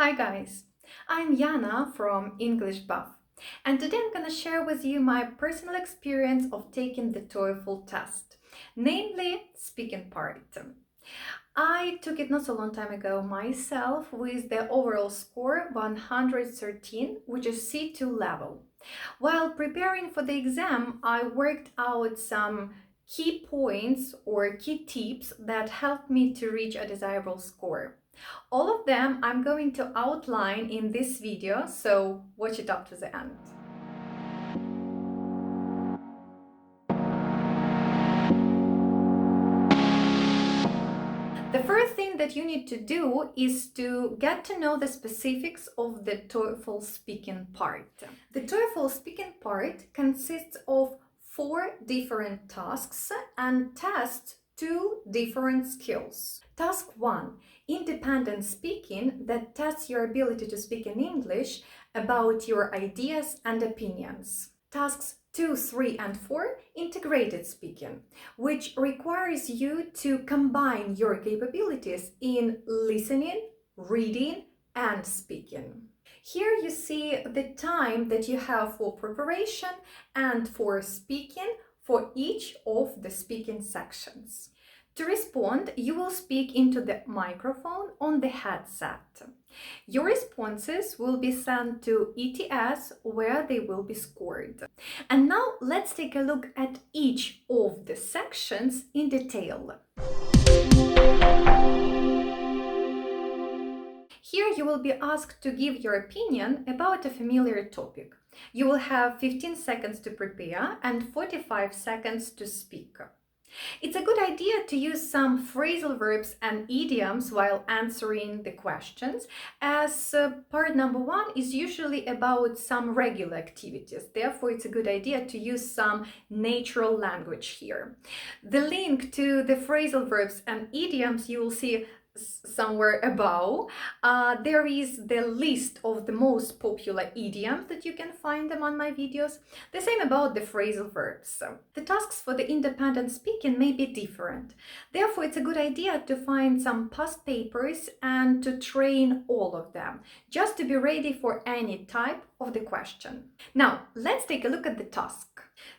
Hi guys, I'm Yana from English Buff, and today I'm going to share with you my personal experience of taking the TOEFL test, namely speaking part. I took it not so long time ago myself with the overall score 113, which is C2 level. While preparing for the exam, I worked out some key points or key tips that helped me to reach a desirable score. All of them I'm going to outline in this video, so watch it up to the end. The first thing that you need to do is to get to know the specifics of the TOEFL speaking part. The TOEFL speaking part consists of 4 different tasks and tests 2 different skills. Task 1, independent speaking, that tests your ability to speak in English about your ideas and opinions. Tasks 2, 3, and 4, integrated speaking, which requires you to combine your capabilities in listening, reading, and speaking. Here you see the time that you have for preparation and for speaking for each of the speaking sections. To respond, you will speak into the microphone on the headset. Your responses will be sent to ETS where they will be scored. And now let's take a look at each of the sections in detail. Here you will be asked to give your opinion about a familiar topic. You will have 15 seconds to prepare and 45 seconds to speak. It's a good idea to use some phrasal verbs and idioms while answering the questions, as part number 1 is usually about some regular activities. Therefore, it's a good idea to use some natural language here. The link to the phrasal verbs and idioms you will see somewhere above. There is the list of the most popular idioms that you can find them on my videos. The same about the phrasal verbs. The tasks for the independent speaking may be different. Therefore, it's a good idea to find some past papers and to train all of them, just to be ready for any type of the question. Now, let's take a look at the task.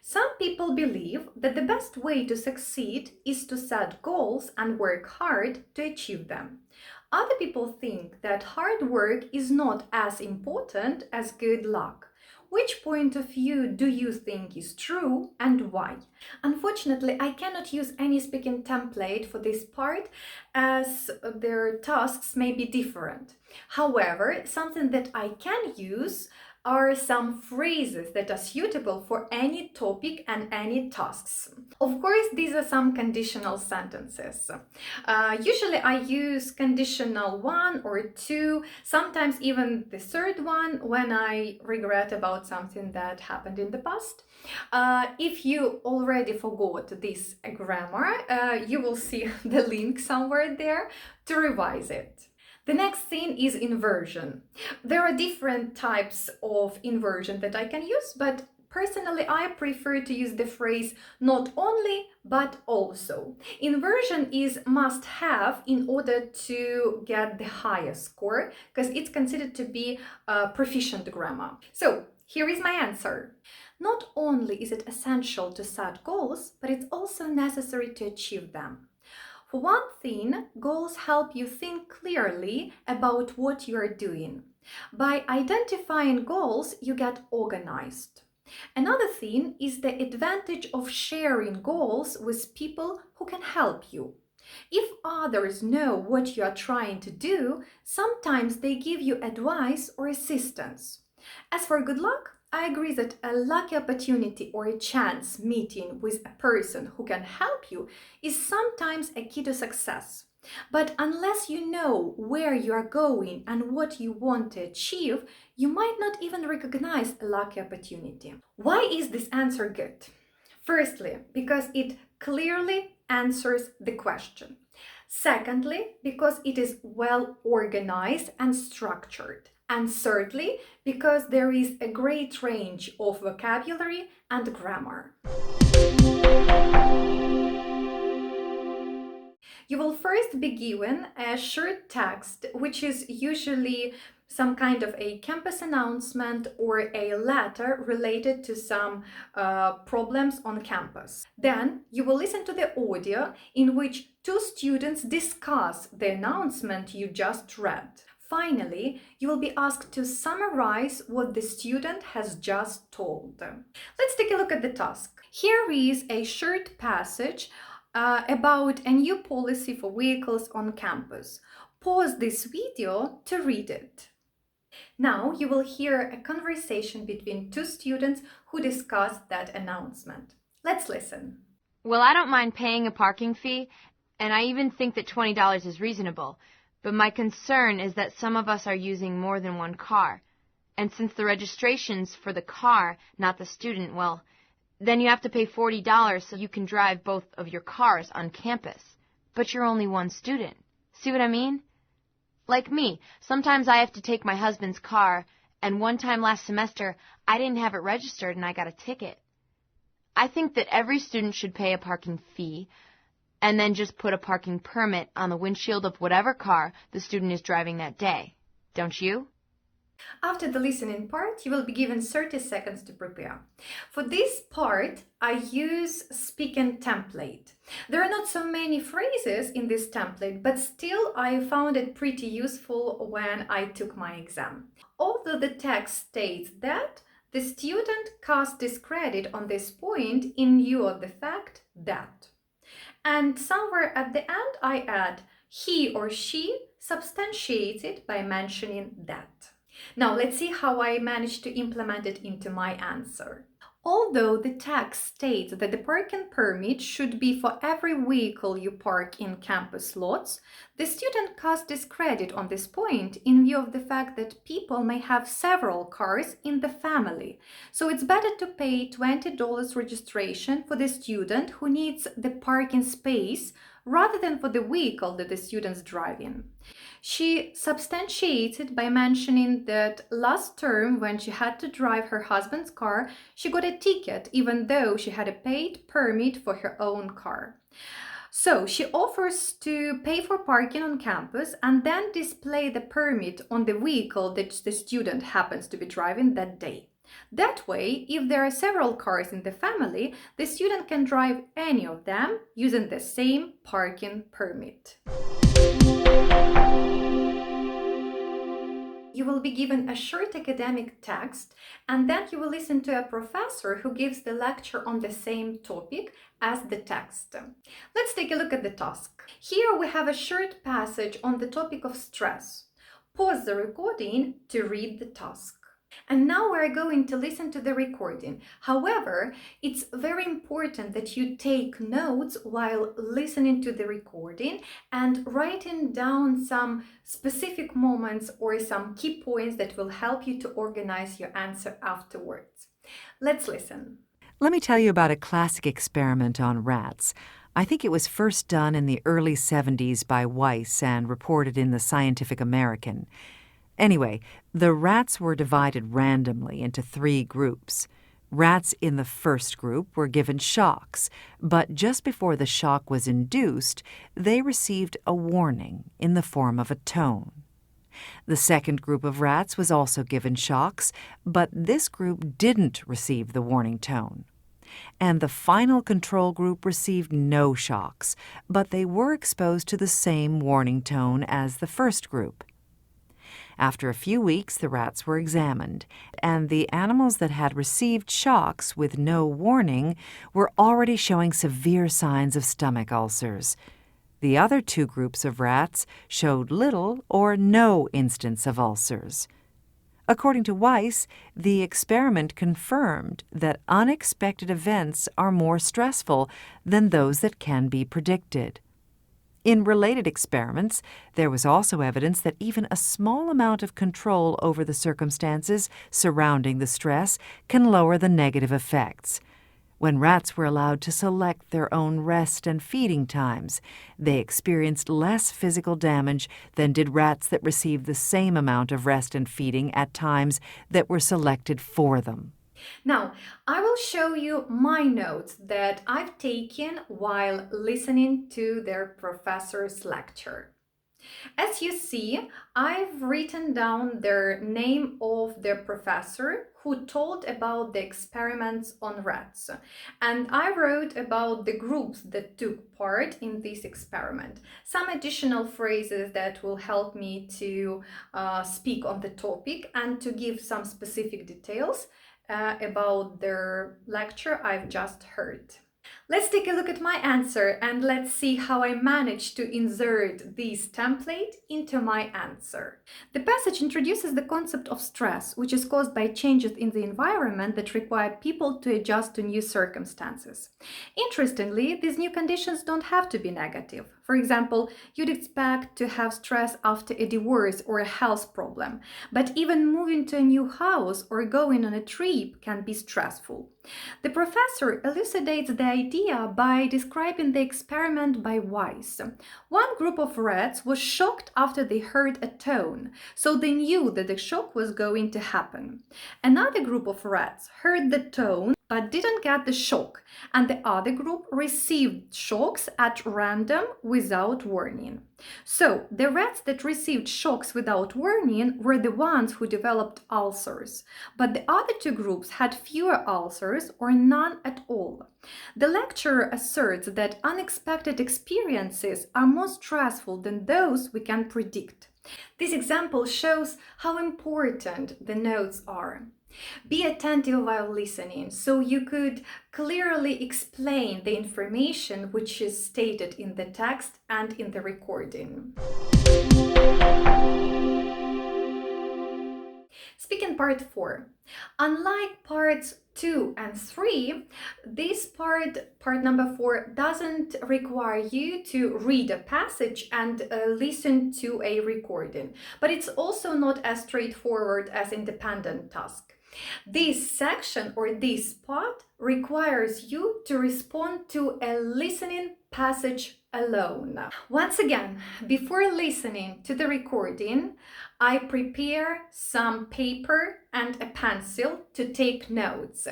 Some people believe that the best way to succeed is to set goals and work hard to achieve them. Other people think that hard work is not as important as good luck. Which point of view do you think is true and why? Unfortunately, I cannot use any speaking template for this part as their tasks may be different. However, something that I can use are some phrases that are suitable for any topic and any tasks. Of course, these are some conditional sentences. Usually I use conditional 1 or 2, sometimes even the third one when I regret about something that happened in the past. If you already forgot this grammar, you will see the link somewhere there to revise it. The next thing is inversion. There are different types of inversion that I can use, but personally I prefer to use the phrase not only but also. Inversion is must have in order to get the highest score because it's considered to be proficient grammar. So here is my answer. Not only is it essential to set goals, but it's also necessary to achieve them. For one thing, goals help you think clearly about what you are doing. By identifying goals, you get organized. Another thing is the advantage of sharing goals with people who can help you. If others know what you are trying to do, sometimes they give you advice or assistance. As for good luck, I agree that a lucky opportunity or a chance meeting with a person who can help you is sometimes a key to success. But unless you know where you are going and what you want to achieve, you might not even recognize a lucky opportunity. Why is this answer good? Firstly, because it clearly answers the question. Secondly, because it is well organized and structured. And thirdly, because there is a great range of vocabulary and grammar. You will first be given a short text, which is usually some kind of a campus announcement or a letter related to some problems on campus. Then you will listen to the audio in which two students discuss the announcement you just read. Finally, you will be asked to summarize what the student has just told. Let's take a look at the task. Here is a short passage about a new policy for vehicles on campus. Pause this video to read it. Now you will hear a conversation between two students who discuss that announcement. Let's listen. Well, I don't mind paying a parking fee, and I even think that $20 is reasonable. But my concern is that some of us are using more than one car. And since the registration's for the car, not the student, well, then you have to pay $40 so you can drive both of your cars on campus. But you're only one student. See what I mean? Like me, sometimes I have to take my husband's car, and one time last semester, I didn't have it registered and I got a ticket. I think that every student should pay a parking fee, and then just put a parking permit on the windshield of whatever car the student is driving that day. Don't you? After the listening part, you will be given 30 seconds to prepare. For this part, I use speaking template. There are not so many phrases in this template, but still I found it pretty useful when I took my exam. Although the text states that the student cast discredit on this point in view of the fact that. And somewhere at the end I add he or she substantiates it by mentioning that. Now let's see how I managed to implement it into my answer. Although the text states that the parking permit should be for every vehicle you park in campus lots, the student cast discredit on this point in view of the fact that people may have several cars in the family. So it's better to pay $20 registration for the student who needs the parking space rather than for the vehicle that the student's driving. She substantiates it by mentioning that last term, when she had to drive her husband's car, she got a ticket even though she had a paid permit for her own car. So she offers to pay for parking on campus and then display the permit on the vehicle that the student happens to be driving that day. That way, if there are several cars in the family, the student can drive any of them using the same parking permit. You will be given a short academic text, and then you will listen to a professor who gives the lecture on the same topic as the text. Let's take a look at the task. Here we have a short passage on the topic of stress. Pause the recording to read the task. And now we're going to listen to the recording. However, it's very important that you take notes while listening to the recording and writing down some specific moments or some key points that will help you to organize your answer afterwards. Let's listen. Let me tell you about a classic experiment on rats. I think it was first done in the early 70s by Weiss and reported in the Scientific American. Anyway, the rats were divided randomly into 3 groups. Rats in the first group were given shocks, but just before the shock was induced, they received a warning in the form of a tone. The second group of rats was also given shocks, but this group didn't receive the warning tone. And the final control group received no shocks, but they were exposed to the same warning tone as the first group. After a few weeks, the rats were examined, and the animals that had received shocks with no warning were already showing severe signs of stomach ulcers. The other 2 groups of rats showed little or no instance of ulcers. According to Weiss, the experiment confirmed that unexpected events are more stressful than those that can be predicted. In related experiments, there was also evidence that even a small amount of control over the circumstances surrounding the stress can lower the negative effects. When rats were allowed to select their own rest and feeding times, they experienced less physical damage than did rats that received the same amount of rest and feeding at times that were selected for them. Now, I will show you my notes that I've taken while listening to their professor's lecture. As you see, I've written down the name of the professor who told about the experiments on rats. And I wrote about the groups that took part in this experiment. Some additional phrases that will help me to speak on the topic and to give some specific details about their lecture I've just heard. Let's take a look at my answer and let's see how I managed to insert this template into my answer. The passage introduces the concept of stress, which is caused by changes in the environment that require people to adjust to new circumstances. Interestingly, these new conditions don't have to be negative. For example, you'd expect to have stress after a divorce or a health problem, but even moving to a new house or going on a trip can be stressful. The professor elucidates the idea by describing the experiment by Weiss. One group of rats was shocked after they heard a tone, so they knew that the shock was going to happen. Another group of rats heard the tone but didn't get the shock, and the other group received shocks at random without warning. So, the rats that received shocks without warning were the ones who developed ulcers, but the other two groups had fewer ulcers or none at all. The lecturer asserts that unexpected experiences are more stressful than those we can predict. This example shows how important the notes are. Be attentive while listening so you could clearly explain the information which is stated in the text and in the recording. Speaking part 4. Unlike parts 2 and 3, this part number 4, doesn't require you to read a passage and listen to a recording, but it's also not as straightforward as independent task. This section or this part requires you to respond to a listening passage alone. Once again, before listening to the recording, I prepare some paper and a pencil to take notes.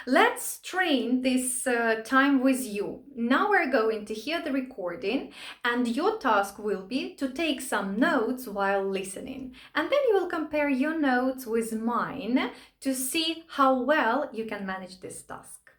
Let's train this time with you. Now we're going to hear the recording, and your task will be to take some notes while listening. And then you will compare your notes with mine to see how well you can manage this task.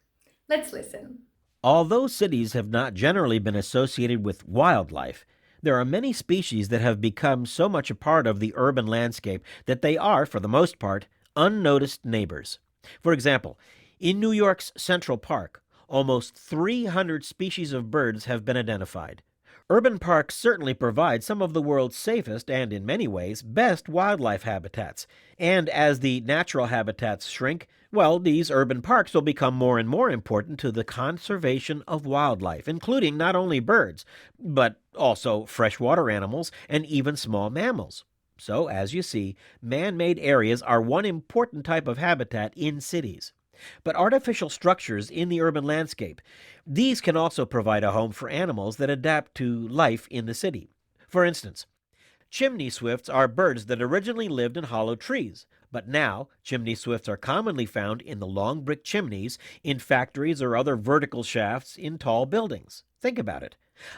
Let's listen. Although cities have not generally been associated with wildlife, there are many species that have become so much a part of the urban landscape that they are, for the most part, unnoticed neighbors. For example, in New York's Central Park, almost 300 species of birds have been identified. Urban parks certainly provide some of the world's safest and, in many ways, best wildlife habitats. And as the natural habitats shrink, well, these urban parks will become more and more important to the conservation of wildlife, including not only birds, but also freshwater animals and even small mammals. So, as you see, man-made areas are one important type of habitat in cities. But artificial structures in the urban landscape, these can also provide a home for animals that adapt to life in the city. For instance, chimney swifts are birds that originally lived in hollow trees, but now chimney swifts are commonly found in the long brick chimneys in factories or other vertical shafts in tall buildings. Think about it.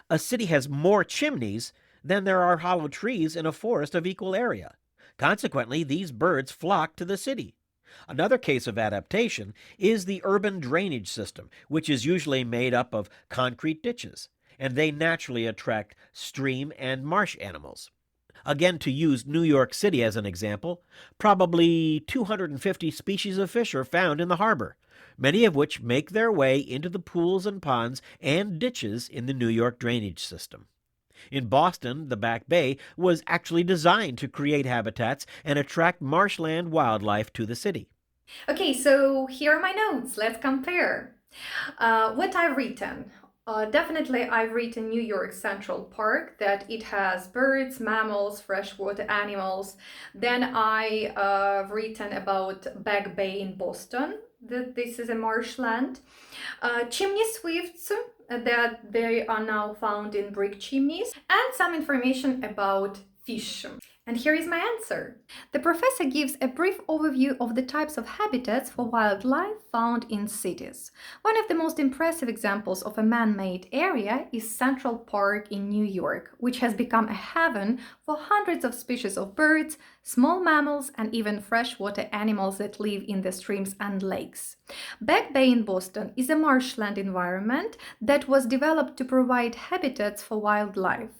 A city has more chimneys than there are hollow trees in a forest of equal area. Consequently, these birds flock to the city. Another case of adaptation is the urban drainage system, which is usually made up of concrete ditches, and they naturally attract stream and marsh animals. Again, to use New York City as an example, probably 250 species of fish are found in the harbor, many of which make their way into the pools and ponds and ditches in the New York drainage system. In Boston, the Back Bay was actually designed to create habitats and attract marshland wildlife to the city. Okay, so here are my notes. Let's compare. What I've written. Definitely, I've written New York Central Park, that it has birds, mammals, freshwater animals. Then I've written about Back Bay in Boston, that this is a marshland. Chimney swifts, that they are now found in brick chimneys, and some information about fish. And here is my answer. The professor gives a brief overview of the types of habitats for wildlife found in cities. One of the most impressive examples of a man-made area is Central Park in New York, which has become a heaven for hundreds of species of birds, small mammals, and even freshwater animals that live in the streams and lakes. Back Bay in Boston is a marshland environment that was developed to provide habitats for wildlife.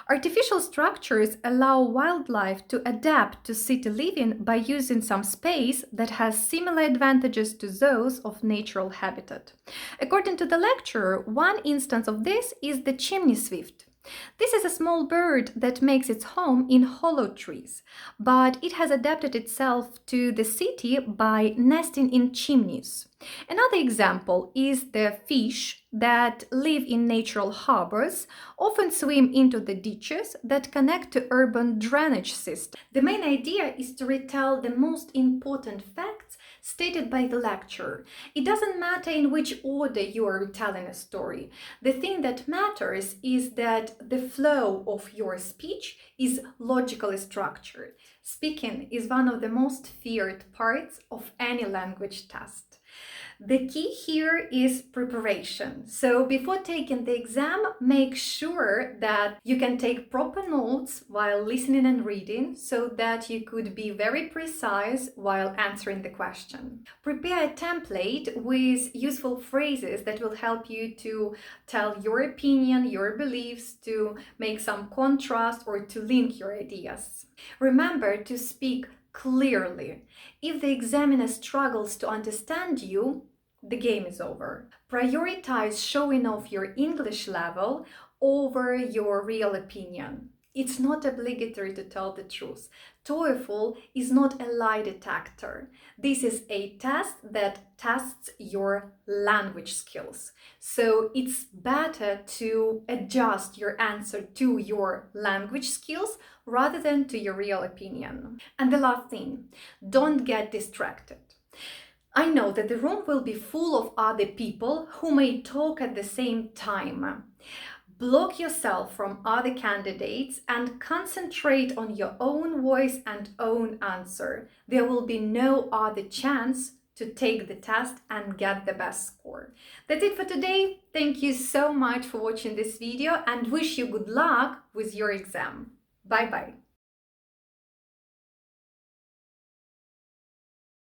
Artificial structures allow wildlife to adapt to city living by using some space that has similar advantages to those of natural habitat. According to the lecturer, one instance of this is the chimney swift. This is a small bird that makes its home in hollow trees, but it has adapted itself to the city by nesting in chimneys. Another example is the fish that live in natural harbors, often swim into the ditches that connect to urban drainage systems. The main idea is to retell the most important facts stated by the lecturer. It doesn't matter in which order you are retelling a story. The thing that matters is that the flow of your speech is logically structured. Speaking is one of the most feared parts of any language test. The key here is preparation. So before taking the exam, make sure that you can take proper notes while listening and reading so that you could be very precise while answering the question. Prepare a template with useful phrases that will help you to tell your opinion, your beliefs, to make some contrast or to link your ideas. Remember to speak clearly. If the examiner struggles to understand you, the game is over. Prioritize showing off your English level over your real opinion. It's not obligatory to tell the truth. TOEFL is not a lie detector. This is a test that tests your language skills. So it's better to adjust your answer to your language skills rather than to your real opinion. And the last thing, don't get distracted. I know that the room will be full of other people who may talk at the same time. Block yourself from other candidates and concentrate on your own voice and own answer. There will be no other chance to take the test and get the best score. That's it for today. Thank you so much for watching this video and wish you good luck with your exam. Bye-bye.